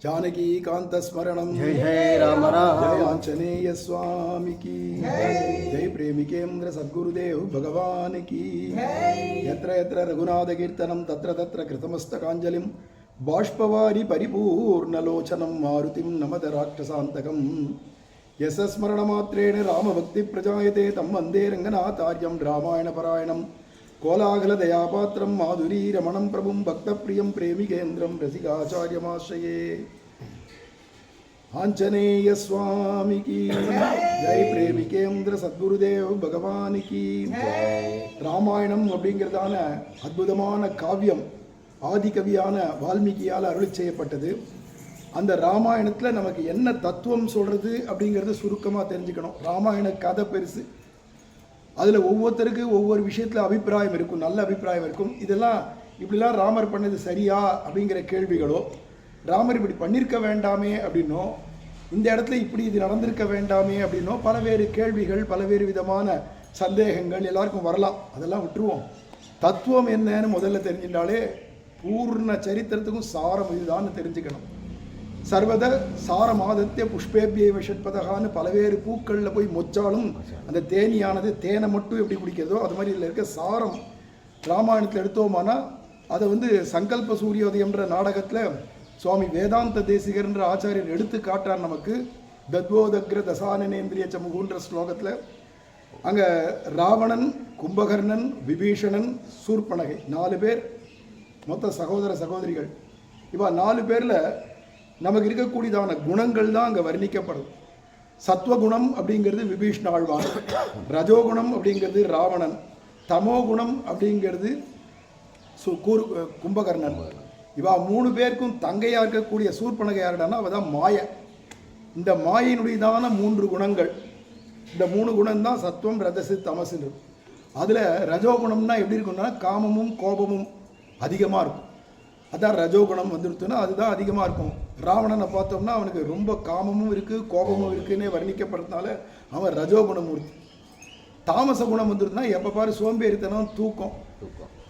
जानकी कांत स्मरणं जय जय राम राम। जय आंजनेय स्वामी की जय प्रेमिकेन्द्र सद्गुरुदेव भगवान की यत्र यत्र रघुनाथ कीर्तनं तत्र तत्र कृतमस्तकाञ्जलिं बाष्पवारि परिपूर्णलोचनं मारुतिं नमत राक्षसान्तकं यस्य स्मरणमात्रेण रामभक्ति प्रजायते तं वन्दे रङ्गनाथार्यं रामायणपरायणं कोलाहलदयापात्रं माधुरीरमणं प्रभुं भक्तप्रियं प्रेमिकेन्द्रं रसिकाचार्यमाश्रये आंजनेय स्वामी की जय प्रेमिकेन्द्र सद्गुरुदेव भगवान की ராமாயணம் அப்படிங்கிறதான அற்புதமான காவியம் ஆதிகவியான வால்மீகியால் அருள் செய்யப்பட்டது. அந்த ராமாயணத்தில் நமக்கு என்ன தத்துவம் சொல்கிறது அப்படிங்கிறத சுருக்கமாக தெரிஞ்சுக்கணும். ராமாயண கதை பெருசு, அதில் ஒவ்வொருத்தருக்கு ஒவ்வொரு விஷயத்தில் அபிப்பிராயம் இருக்கும், நல்ல அபிப்பிராயம் இருக்கும். இதெல்லாம் இப்படிலாம் ராமர் பண்ணது சரியா அப்படிங்கிற கேள்விகளோ, ராமர் இப்படி பண்ணியிருக்க வேண்டாமே அப்படின்னோ, இந்த இடத்துல இப்படி இது நடந்திருக்க வேண்டாமே அப்படின்னோ பலவேறு கேள்விகள், பலவேறு விதமான சந்தேகங்கள் எல்லாருக்கும் வரலாம். அதெல்லாம் விட்டுருவோம். தத்துவம் என்னன்னு முதல்ல தெரிஞ்சிட்டாலே பூர்ண சரித்திரத்துக்கும் சாரம் இதுதான்னு தெரிஞ்சுக்கணும். சர்வத சாரமாதத்திய புஷ்பேபியை விஷட்பதகான்னு பலவேறு பூக்களில் போய் மொச்சாலும் அந்த தேனியானது தேனை மட்டும் எப்படி குடிக்கிறதோ அது மாதிரி இதில் இருக்க சாரம் ராமாயணத்தில் எடுத்தோமானா அதை சங்கல்ப சூரியோதயம்ன்ற நாடகத்தில் சுவாமி வேதாந்த தேசிகர்ன்ற ஆச்சாரியர் எடுத்து காட்டுறார் நமக்கு. தத்வோதக்ர தசானனேந்திரிய சமுகுன்ற ஸ்லோகத்தில் அங்கே ராவணன், கும்பகர்ணன், விபீஷணன், சூர்பனகை 4 பேர் மொத்த சகோதர சகோதரிகள். இப்போ 4 பேரில் நமக்கு இருக்கக்கூடியதான குணங்கள் தான் அங்கே வர்ணிக்கப்படும். சத்வகுணம் அப்படிங்கிறது விபீஷ்ண ஆழ்வான், ரஜோகுணம் அப்படிங்கிறது ராவணன், தமோகுணம் அப்படிங்கிறது கும்பகர்ணன். இவா 3 பேருக்கும் தங்கையா இருக்கக்கூடிய சூர்பனகை யாருடானா அவ தான் மாய. இந்த மாயினுடையதான 3 குணங்கள், இந்த 3 குணம் தான் சத்துவம், ரஜசு, தமசுன்னு. அதில் ரஜோகுணம்னா எப்படி இருக்குன்னா காமமும் கோபமும் அதிகமாக இருக்கும். அதான் ரஜோகுணம் வந்துடுத்துன்னா அதுதான் அதிகமாக இருக்கும். ராவணனை பார்த்தோம்னா அவனுக்கு ரொம்ப காமமும் இருக்குது, கோபமும் இருக்குன்னே வர்ணிக்கப்படுறதுனால அவன் ரஜோகுணம் மூர்த்தி. தாமச குணம் வந்துடுதுன்னா எப்போ பாரு சோம்பேறித்தனம், தூக்கம்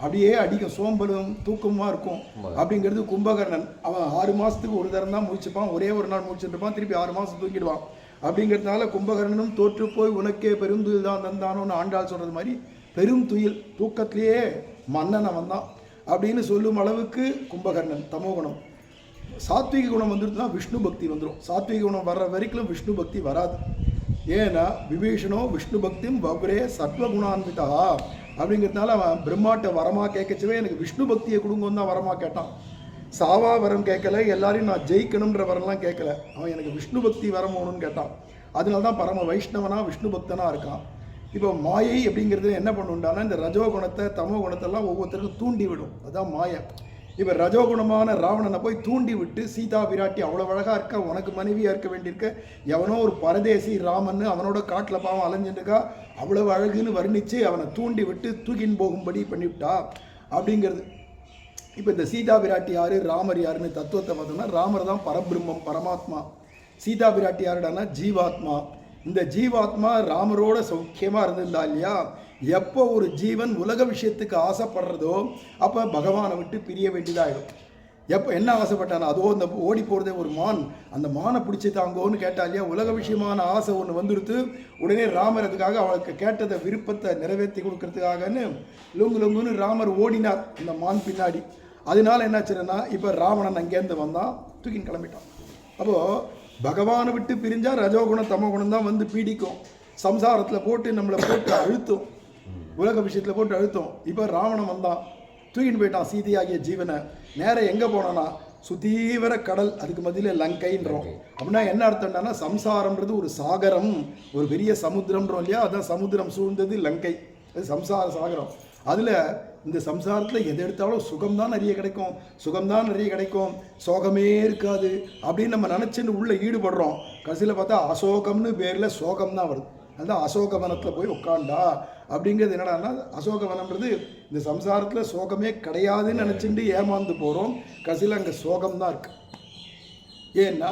அப்படியே அடிக்கும், சோம்பலும் தூக்கமாக இருக்கும். அப்படிங்கிறது கும்பகர்ணன். அவன் 6 மாதத்துக்கு ஒரு தரம் தான் முடிச்சுப்பான், ஒரே ஒரு நாள் முடிச்சுட்டு இருப்பான், திருப்பி 6 மாதம் தூக்கிடுவான். அப்படிங்கிறதுனால கும்பகர்ணனும் தோற்று போய் உனக்கே பெருந்துயில் தான் தந்தானோன்னு ஆண்டாள் சொல்கிறது மாதிரி பெரும் துயில், தூக்கத்திலேயே மன்னன் அவன் தான் அப்படின்னு சொல்லும் அளவுக்கு கும்பகர்ணன் தமோகுணம். சாத்விக குணம் வந்துடுதுன்னா விஷ்ணு பக்தி வந்துடும். சாத்விக குணம் வர்ற வரைக்கும் விஷ்ணு பக்தி வராது. ஏன்னா விபீஷணோ விஷ்ணு பக்தியும் வவ்ரே சத்வகுணான்விதா அப்படிங்கிறதுனால அவன் பிரம்மாட்ட வரமாக கேட்கச்சவே எனக்கு விஷ்ணு பக்தியை கொடுங்கன்னு தான் வரமாக கேட்டான். சாவா வரம் கேட்கல, எல்லாரையும் நான் ஜெயிக்கணுன்ற வரம்லாம் கேட்கல, அவன் எனக்கு விஷ்ணு பக்தி வரம் வேணும்னு கேட்டான். அதனால தான் பரம வைஷ்ணவனா விஷ்ணு பக்தனாக இருக்கான். இப்போ மாயை அப்படிங்கிறது என்ன பண்ணுண்டானா இந்த ரஜோகுணத்தை தமோ குணத்தெல்லாம் ஒவ்வொருத்தருக்கும் தூண்டி விடும். அதுதான் மாயை. இப்போ ரஜோகுணமான ராவணனை போய் தூண்டி விட்டு சீதா பிராட்டி அவ்வளோ அழகாக இருக்கா, உனக்கு மனைவியாக இருக்க வேண்டியிருக்க, எவனோ ஒரு பரதேசி ராமன்னு அவனோட காட்டில் பாவம் அலைஞ்சுட்டுக்கா, அவ்வளவு அழகுன்னு வர்ணித்து அவனை தூண்டி விட்டு தூக்கின்னு போகும்படி பண்ணிவிட்டா அப்படிங்கிறது. இப்போ இந்த சீதா பிராட்டி யார், ராமர் யாருன்னு தத்துவத்தை பார்த்தோம்னா ராமர் தான் பரபிரம்மம், பரமாத்மா. சீதா பிராட்டி யாருடானா ஜீவாத்மா. இந்த ஜீவாத்மா ராமரோட சௌக்கியமாக இருந்திருந்தா இல்லையா, எப்போ ஒரு ஜீவன் உலக விஷயத்துக்கு ஆசைப்படுறதோ அப்போ பகவானை விட்டு பிரிய வேண்டியதாகிடும். எப்போ என்ன ஆசைப்பட்டானா, அதோ இந்த ஓடி போகிறதே ஒரு மான், அந்த மானை பிடிச்சி தாங்கோன்னு கேட்டா இல்லையா, உலக விஷயமான ஆசை ஒன்று வந்துடுத்து. உடனே ராமர் அதுக்காக அவளுக்கு கேட்டதை விருப்பத்தை நிறைவேற்றி கொடுக்கறதுக்காகன்னு லொங்கு லொங்குன்னு ராமர் ஓடினார் இந்த மான் பின்னாடி. அதனால என்னாச்சுன்னா இப்போ ராவணன் அங்கேருந்து வந்தான், தூக்கின்னு கிளம்பிட்டான். அப்போது பகவானை விட்டு பிரிஞ்சால் ரஜோகுணம் தமோகுணம் தான் பீடிக்கும், சம்சாரத்தில் போட்டு நம்மளை போட்டு அழுத்தும், உலக விஷயத்தில் போட்டு அழுத்தும். இப்போ ராவணன் வந்தான், தூக்கின்னு போயிட்டான் சீதையாகிய ஜீவனை. நேரம் எங்கே போனான்னா சுதீவிர கடல், அதுக்கு மத்தியில் லங்கைன்றோம். அப்படின்னா என்ன அர்த்தம்னா சம்சாரம்ன்றது ஒரு சாகரம், ஒரு பெரிய சமுத்திரம்ன்றோம் இல்லையா, அதுதான் சமுத்திரம் சூழ்ந்தது லங்கை, அது சம்சார சாகரம். அதில் இந்த சம்சாரத்தில் எது எடுத்தாலும் சுகம்தான் நிறைய கிடைக்கும், சுகம்தான் நிறைய கிடைக்கும், சோகமே இருக்காது அப்படின்னு நம்ம நினச்சின்னு உள்ளே ஈடுபடுறோம். கடைசியில் பார்த்தா அசோகம்னு பேரில் சோகம் தான் வருது. அதுதான் அசோகவனத்தில் போய் உட்காண்டா அப்படிங்கிறது. என்னடான்னா அசோகவனம்ன்றது இந்த சம்சாரத்தில் சோகமே கிடையாதுன்னு நினச்சிட்டு ஏமாந்து போகிறோம். கடைசியில் அங்கே சோகம்தான் இருக்குது. ஏன்னா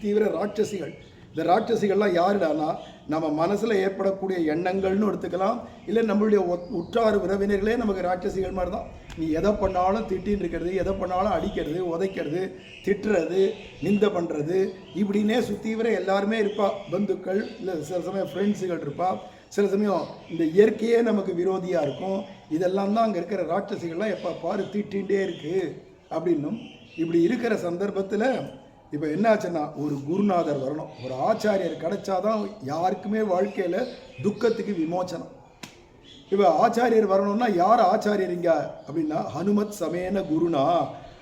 தீவிர ராட்சசிகள். இந்த ராட்சசிகள்லாம் யாருடானா நம்ம மனசில் ஏற்படக்கூடிய எண்ணங்கள்னு எடுத்துக்கலாம். இல்லை நம்மளுடைய உற்றார் உறவினர்களே நமக்கு ராட்சசிகள் மாதிரி தான். நீ எதை பண்ணாலும் திட்டின்னு இருக்கிறது, எதை பண்ணாலும் அடிக்கிறது, உதைக்கிறது, திட்டுறது, நிந்த பண்ணுறது, இப்படின்னே சுற்றி வர எல்லாருமே இருப்பா. பந்துக்கள், இல்லை சில சமயம் ஃப்ரெண்ட்ஸுகள் இருப்பா, சில சமயம் இந்த இயற்கையே நமக்கு விரோதியாக இருக்கும். இதெல்லாம் தான் அங்கே இருக்கிற ராட்சசிகள்லாம் எப்போ பாரு திட்டிகிட்டே இருக்குது அப்படின்னும். இப்படி இருக்கிற சந்தர்ப்பத்தில் இப்போ என்னாச்சுன்னா ஒரு குருநாதர் வரணும், ஒரு ஆச்சாரியர் கிடைச்சாதான் யாருக்குமே வாழ்க்கையில் துக்கத்துக்கு விமோச்சனம். இப்போ ஆச்சாரியர் வரணும்னா யார் ஆச்சாரியரிங்க அப்படின்னா ஹனுமத் சமேன குருனா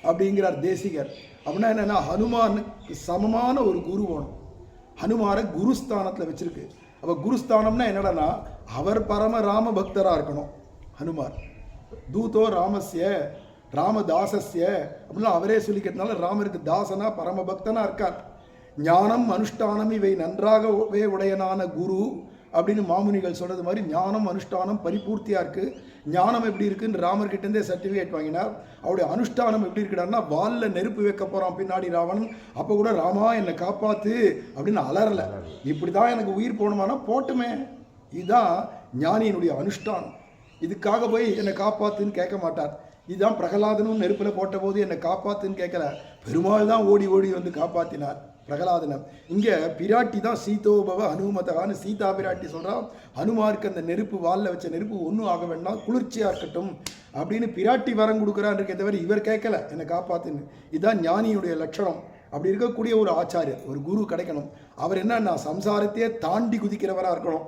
அப்படிங்கிறார் தேசிகர். அப்படின்னா என்னென்னா ஹனுமானுக்கு சமமான ஒரு குரு வேணும். ஹனுமாரை குருஸ்தானத்தில் வச்சுருக்கு. அப்போ குருஸ்தானம்னா என்னடனா அவர் பரம ராம பக்தராக இருக்கணும். ஹனுமார் தூதோ ராமஸ்ய ராமதாசஸ்ய அப்படின்னா அவரே சொல்லிக்கிறதுனால ராமருக்கு தாசனா பரம பக்தனா இருக்கார். ஞானம் அனுஷ்டானம் இவை நன்றாகவே உடையனான குரு அப்படின்னு மாமுனிகள் சொல்கிறது மாதிரி ஞானம் அனுஷ்டானம் பரிபூர்த்தியாக இருக்குது. ஞானம் எப்படி இருக்குன்னு ராமர்கிட்டேருந்தே சர்டிஃபிகேட் வாங்கினார். அவருடைய அனுஷ்டானம் எப்படி இருக்கிறாருன்னா வாலில் நெருப்பு வைக்க போகிறான் பின்னாடி ராவணன். அப்போ கூட ராமா என்னை காப்பாற்று அப்படின்னு அலறலை. இப்படி தான் எனக்கு உயிர் போகணுமானா போட்டுமே. இதுதான் ஞானியினுடைய அனுஷ்டானம். இதுக்காக போய் என்னை காப்பாற்றுன்னு கேட்க மாட்டார். இதுதான் பிரகலாதனும் நெருப்பில் போட்ட போது என்னை காப்பாற்றுன்னு கேட்கல, பெருமாள் தான் ஓடி ஓடி வந்து காப்பாற்றினார் பிரகலாதனம். இங்கே பிராட்டி தான் சீதோபவ ஹனுமதகான்னு சீதா பிராட்டி சொல்கிறான். ஹனுமாருக்கு அந்த நெருப்பு வாலில் வச்ச நெருப்பு ஒன்றும் ஆக வேண்டாம், குளிர்ச்சியாக இருக்கட்டும் அப்படின்னு பிராட்டி வரம் கொடுக்குறான்றே தவிர இவர் கேட்கல என்னை காப்பாற்றுன்னு. இதுதான் ஞானியுடைய லட்சணம். அப்படி இருக்கக்கூடிய ஒரு ஆச்சாரியர், ஒரு குரு கிடைக்கணும். அவர் என்னன்னா சம்சாரத்தையே தாண்டி குதிக்கிறவராக இருக்கணும்,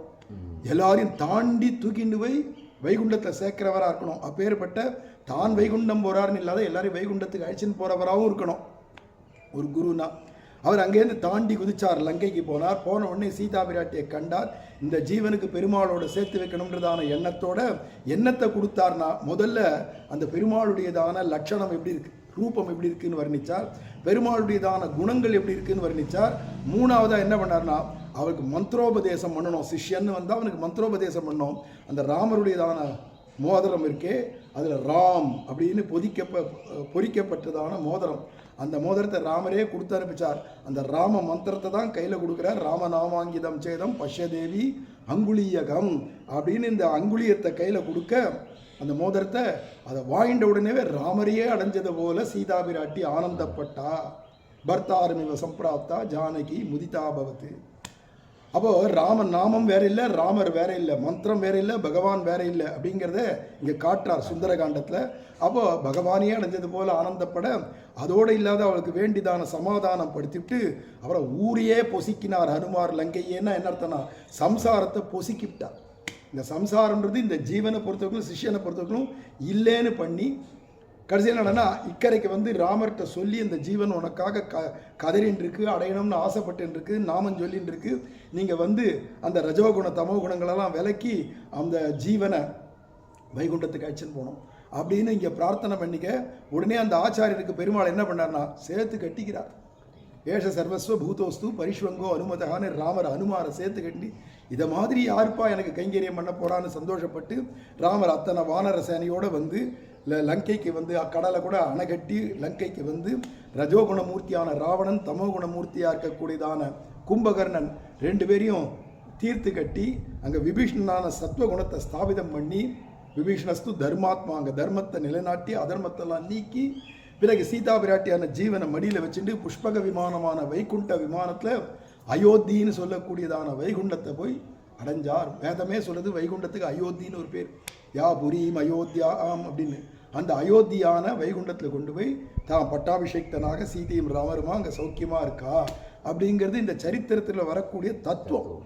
எல்லாரையும் தாண்டி தூக்கிண்டு போய் வைகுண்டத்தில் சேர்க்கிறவராக இருக்கணும். அப்பேற்பட்ட தான் வைகுண்டம் போகிறாருன்னு இல்லாத எல்லாரையும் வைகுண்டத்துக்கு அழிச்சுன்னு போகிறவராகவும் இருக்கணும் ஒரு குருனா. அவர் அங்கேருந்து தாண்டி குதிச்சார், லங்கைக்கு போனார். போன உடனே சீதா பிராட்டியை கண்டார். இந்த ஜீவனுக்கு பெருமாளோட சேர்த்து வைக்கணுன்றதான எண்ணத்தோட எண்ணத்தை கொடுத்தார்னா முதல்ல அந்த பெருமாளுடையதான லட்சணம் எப்படி இருக்கு, ரூபம் எப்படி இருக்குன்னு வர்ணிச்சார். பெருமாளுடையதான குணங்கள் எப்படி இருக்குன்னு வர்ணிச்சார். மூணாவதாக என்ன பண்ணார்னா அவருக்கு மந்திரோபதேசம் பண்ணணும். சிஷ்யன்னு வந்தால் அவனுக்கு மந்திரோபதேசம் பண்ணணும். அந்த ராமருடையதான மோதிரம் இருக்கே, அதில் ராம் அப்படின்னு பொறிக்கப்பட்டதான மோதிரம், அந்த மோதிரத்தை ராமரே கொடுத்து அனுப்பிச்சார். அந்த ராம மந்திரத்தை தான் கையில் கொடுக்குறார். ராமநாமாங்கிதம் சேதம் பஷ்யதேவி அங்குலியகம் அப்படின்னு இந்த அங்குலியத்தை கையில் கொடுக்க அந்த மோதிரத்தை அதை வாங்கிட்ட உடனே ராமரையே அடைஞ்சது போல சீதா பிராட்டி ஆனந்தப்பட்டா. பர்த்தாரமிவ சம்பிராப்தா ஜானகி முதிதா பவத்து. அப்போது ராமன் நாமம் வேற இல்லை, ராமர் வேற இல்லை, மந்திரம் வேற இல்லை, பகவான் வேற இல்லை அப்படிங்கிறத இங்கே காட்டுறார் சுந்தரகாண்டத்தில். அப்போது பகவானையே அடைஞ்சது போல ஆனந்தப்பட அதோடு இல்லாத அவளுக்கு வேண்டிதான சமாதானம் படுத்திவிட்டு அவரை ஊரையே பொசிக்கினார் ஹனுமார் லங்கையேன்னா என்ன அர்த்தம்னா சம்சாரத்தை பொசிக்கிவிட்டார். இந்த சம்சாரம்ன்றது இந்த ஜீவனை பொறுத்தவரைக்கும் சிஷ்யனை பொறுத்தவரைக்கும் இல்லைன்னு பண்ணி கடைசியில் என்னன்னா இக்கரைக்கு வந்து ராமர்கிட்ட சொல்லி இந்த ஜீவன் உனக்காக கதறின்னு இருக்கு, அடையணும்னு ஆசைப்பட்டு இருக்கு, நாமம் சொல்லின்னு இருக்கு, நீங்கள் வந்து அந்த ரஜோகுண தமோ குணங்களெல்லாம் விலக்கி அந்த ஜீவனை வைகுண்டத்துக்கு அழைச்சின்னு போகணும் அப்படின்னு இங்கே பிரார்த்தனை பண்ணிக்க. உடனே அந்த ஆச்சாரியருக்கு பெருமாள் என்ன பண்ணார்னா சேர்த்து கட்டிக்கிறார். ஏஷ சர்வஸ்வ பூதோஸ்து பரிஷ்வங்கோ அனுமதகான்னு ராமர் அனுமாரை சேர்த்து கட்டி இதை மாதிரி யாருப்பா எனக்கு கைங்கரியம் பண்ண போறான்னு சந்தோஷப்பட்டு ராமர் அத்தனை வானர சேனையோடு வந்து லங்கைக்கு வந்து கடலை கூட அணைகட்டி லங்கைக்கு வந்து ரஜோகுணமூர்த்தியான ராவணன் தமோகுணமூர்த்தியாக இருக்கக்கூடியதான கும்பகர்ணன் ரெண்டு பேரையும் தீர்த்து கட்டி அங்கே விபீஷணனான சத்வகுணத்தை ஸ்தாபிதம் பண்ணி விபீஷணஸ்து தர்மாத்மா அங்கே தர்மத்தை நிலைநாட்டி அதர்மத்தெல்லாம் நீக்கி பிறகு சீதா பிராட்டியான ஜீவனை மடியில் வச்சுட்டு புஷ்பக விமானமான வைகுண்ட விமானத்தில் அயோத்தின்னு சொல்லக்கூடியதான வைகுண்டத்தை போய் அடைஞ்சார். வேதமே சொல்கிறது வைகுண்டத்துக்கு அயோத்தின்னு ஒரு பேர், யா புரீம் அயோத்தியா ஆம் அப்படின்னு. அந்த அயோத்தியான வைகுண்டத்தில் கொண்டு போய் தான் பட்டாபிஷேக்தனாக சீதையும் ராமருமா அங்கே சௌக்கியமாக இருக்கா அப்படிங்கிறது இந்த சரித்திரத்தில் வரக்கூடிய தத்துவம்.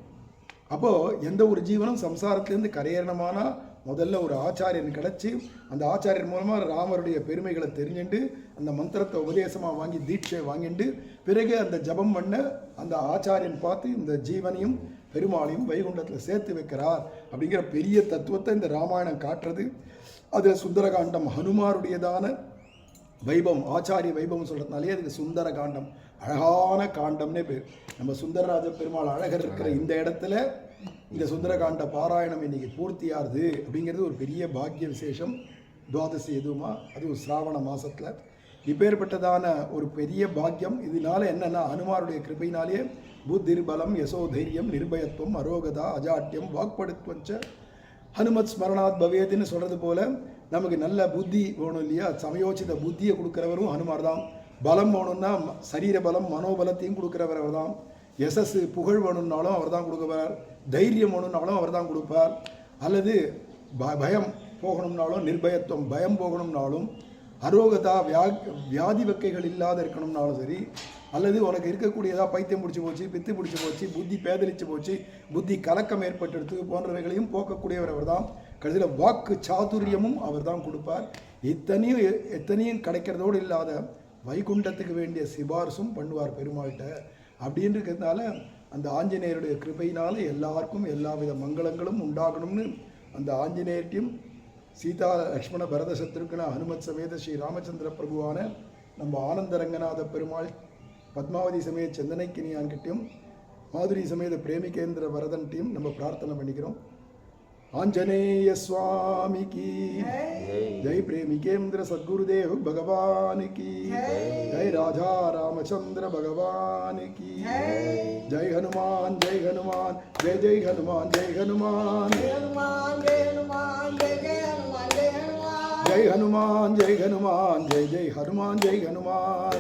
அப்போது எந்த ஒரு ஜீவனும் சம்சாரத்திலேருந்து கரையேறணுமானா முதல்ல ஒரு ஆச்சாரியன் கிடச்சி அந்த ஆச்சாரியன் மூலமாக ராமருடைய பெருமைகளை தெரிஞ்சுட்டு அந்த மந்திரத்தை உபதேசமாக வாங்கி தீட்சை வாங்கிட்டு பிறகு அந்த ஜபம் பண்ண அந்த ஆச்சாரியன் பார்த்து இந்த ஜீவனையும் பெருமாளையும் வைகுண்டத்தில் சேர்த்து வைக்கிறார் அப்படிங்கிற பெரிய தத்துவத்தை இந்த ராமாயணம் காட்டுறது. அதில் சுந்தரகாண்டம் ஹனுமாருடையதான வைபவம், ஆச்சாரிய வைபவம் சொல்கிறதுனாலே அதுக்கு சுந்தர காண்டம், அழகான காண்டம்னே பேர். நம்ம சுந்தரராஜ பெருமாள் அழகர் இருக்கிற இந்த இடத்துல இந்த சுந்தரகாண்ட பாராயணம் இன்னைக்கு பூர்த்தியாகுது அப்படிங்கிறது ஒரு பெரிய பாக்கிய விசேஷம். துவாதசி எதுவுமா அது ஒரு சிராவண மாதத்தில் இப்பேற்பட்டதான ஒரு பெரிய பாக்கியம். இதனால என்னன்னா ஹனுமாருடைய கிருபையினாலே புத்திர் பலம் யசோதைரியம் நிர்பயத்துவம் அரோகதா அஜாட்டியம் வாக்படுத்துவஞ்ச ஹனுமத் ஸ்மரணாத் பவேதுன்னு சொல்கிறது போல் நமக்கு நல்ல புத்தி வேணும் இல்லையா, சமயோசித புத்தியை கொடுக்குறவரும் ஹனுமார் தான். பலம் வேணும்னா சரீர பலம் மனோபலத்தையும் கொடுக்குறவர் அவர் தான். யசஸ் புகழ் வேணும்னாலும் அவர் தான் கொடுக்குவார். தைரியம் வேணும்னாலும் அவர் தான் கொடுப்பார். அல்லது பயம் போகணும்னாலும் நிர்பயத்துவம் பயம் போகணும்னாலும், அரோகதா வியாதி வக்கைகள் இல்லாத இருக்கணும்னாலும் சரி, அல்லது உனக்கு இருக்கக்கூடியதா பைத்தியம் பிடிச்சி போச்சு, பித்து பிடிச்சி போச்சு, புத்தி பேதலிச்சு போச்சு, புத்தி கலக்கம் ஏற்பட்டெடுத்து போன்றவைகளையும் போக்கக்கூடியவர் அவர் தான். கடைசியில் வாக்கு சாதுரியமும் அவர் தான் கொடுப்பார். எத்தனையும் கிடைக்கிறதோடு இல்லாத வைகுண்டத்துக்கு வேண்டிய சிபாரிசும் பண்ணுவார் பெருமாள்கிட்ட. அப்படின்னு இருக்கிறதுனால அந்த ஆஞ்சநேயருடைய கிருபையினால எல்லாருக்கும் எல்லா வித மங்களங்களும் உண்டாகணும்னு அந்த ஆஞ்சநேயர்ட்டையும் சீதா லக்ஷ்மண பரத சத்ருக்ன ஹனுமத் சமேத ஸ்ரீ ராமச்சந்திர பிரபுவான நம்ம ஆனந்த ரங்கநாத பெருமாள் பத்மாவதி சமேத செந்தனைக்கினியான்கிட்டையும் மாதுரி சமேத பிரேமிகேந்திர வரதன்ட்டையும் நம்ம பிரார்த்தனை பண்ணிக்கிறோம். ஆஞ்சநேய சுவாமி கி ஜெய், பிரேமிகேந்திர சத்குருதேவ் பகவான் கி ஜெய், ராஜா ராமச்சந்திர பகவான் கி ஜெய். ஹனுமான் ஜெய் ஹனுமான் ஜெய் ஜெய் ஹனுமான் ஜெய் ஹனுமான் ஜெய் ஹனுமான் ஜெய் ஹனுமான் ஜெய் ஜெய் ஹனுமான் ஜெய் ஹனுமான் ஜெய் ஹனுமான் ஜெய் ஜெய் ஹனுமான் ஜெய் ஹனுமான்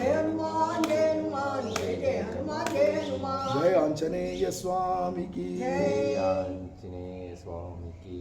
ஜெய் ஆஞ்சநேய சுவாமி கி ஆஞ்சநேய சுவாமி की